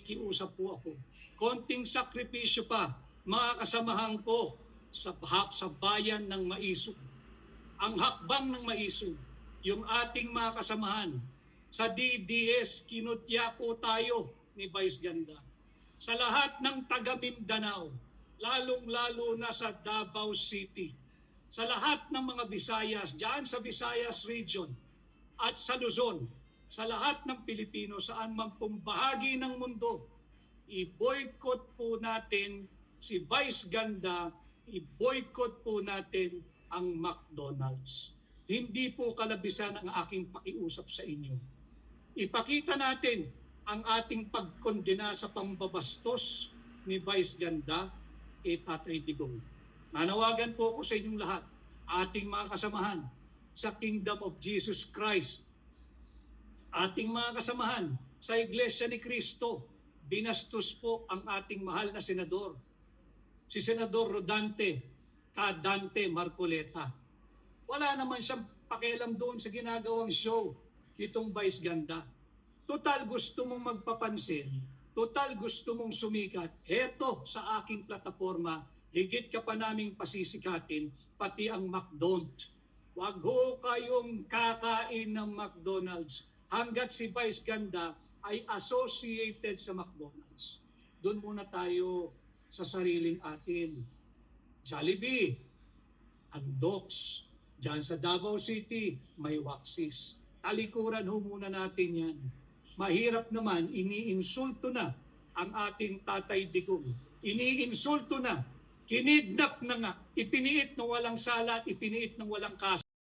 nakikiusap po ako. Konting sakripisyo pa, mga kasamahan ko sa bayan ng Maisog. Ang hakbang ng Maisog, yung ating mga kasamahan. Sa DDS, kinutya po tayo ni Vice Ganda. Sa lahat ng taga Mindanao, lalong-lalo na sa Davao City, sa lahat ng mga Visayas, diyan sa Visayas Region at sa Luzon, sa lahat ng Pilipino, saan man pong bahagi ng mundo, i-boycott po natin si Vice Ganda, i-boycott po natin ang McDonald's. Hindi po kalabisan ang aking pakiusap sa inyo. Ipakita natin ang ating pagkondena sa pambabastos ni Vice Ganda at Tatay Digong. Nanawagan po ako sa inyong lahat, ating mga kasamahan sa Kingdom of Jesus Christ, ating mga kasamahan sa Iglesia ni Cristo, binastos po ang ating mahal na senador, si Senador Rodante Dante Marcoleta. Wala naman siyang pakialam doon sa ginagawang show itong Vice Ganda. Total gusto mong magpapansin, total gusto mong sumikat, eto sa aking plataforma, higit ka pa naming pasisikatin, pati ang McDonald's. Wag ho kayong kakain ng McDonald's hanggat si Vice Ganda ay associated sa McDonald's. Doon muna tayo sa sariling atin. Jollibee, Andox, dyan sa Davao City, may Waxis. Talikuran ho muna natin yan. Mahirap naman, iniinsulto na ang ating Tatay Digong. Iniinsulto na, kinidnap na nga, ipiniit ng walang sala, ipiniit ng walang kaso.